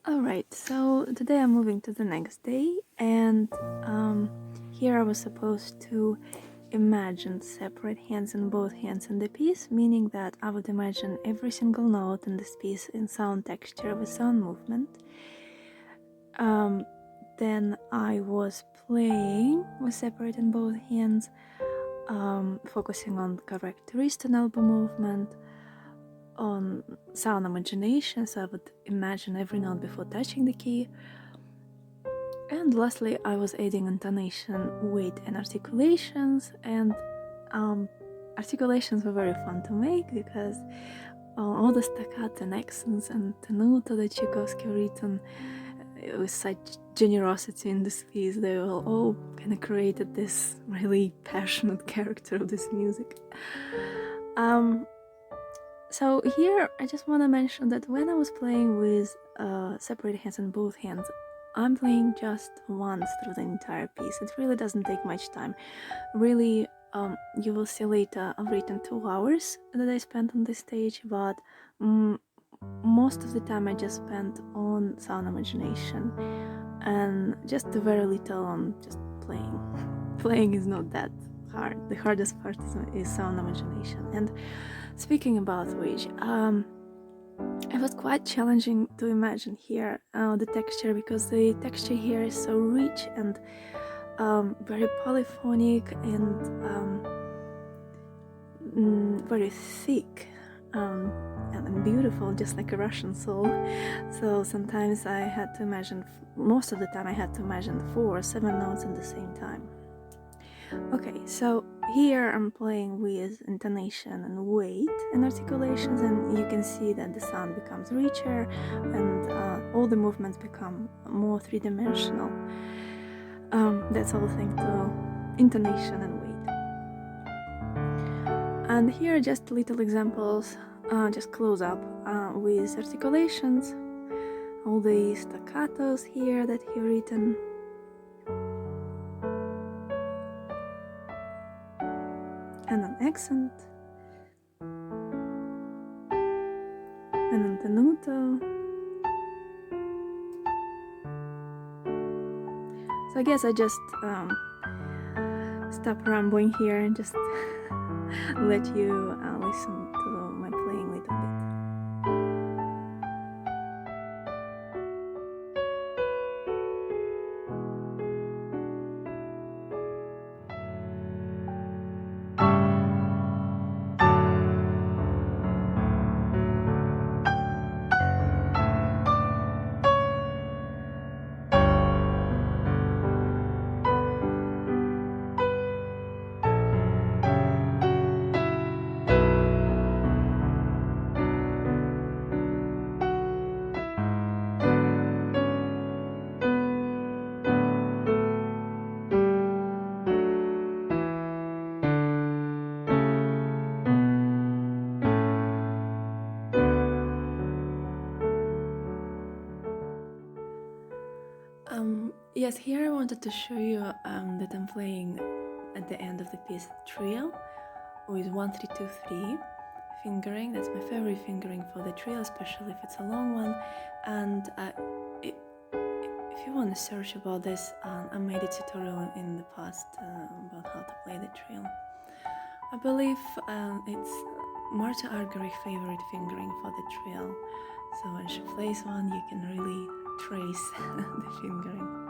Alright, so today I'm moving to the next day, and here I was supposed to imagine separate hands and both hands in the piece, meaning that I would imagine every single note in this piece in sound texture with sound movement. Then I was playing with separate in both hands, focusing on correct wrist and elbow movement, on sound imagination, so I would imagine every note before touching the key. And lastly, I was adding intonation, weight, and articulations, and articulations were very fun to make because all the staccato and accents and tenuto that Tchaikovsky written with such generosity in this piece, they all kind of created this really passionate character of this music. So here I just want to mention that when I was playing with separate hands and both hands, I'm playing just once through the entire piece. It really doesn't take much time. Really, you will see later I've written 2 hours that I spent on this stage, but most of the time I just spent on sound imagination and just very little on just playing. Playing is not that hard. The hardest part is sound imagination. And speaking about which, it was quite challenging to imagine here the texture, because the texture here is so rich and very polyphonic and very thick and beautiful, just like a Russian soul. So sometimes I had to imagine, most of the time I had to imagine 4 or 7 notes at the same time. Okay, so here I'm playing with intonation and weight and articulations, and you can see that the sound becomes richer and all the movements become more three-dimensional. That's all thanks to intonation and weight. And here are just little examples, just close up with articulations, all the staccatos here that he written. And an accent, and a tenuto. So I guess I just stop rambling here and just let you listen to my playing a little bit. Yes, here I wanted to show you that I'm playing at the end of the piece trio with 1, 3, 2, 3 fingering. That's my favorite fingering for the trio, especially if it's a long one. And if you want to search about this, I made a tutorial in the past about how to play the trio. I believe it's Marta Argerich favorite fingering for the trio. So when she plays one, you can really trace the fingering.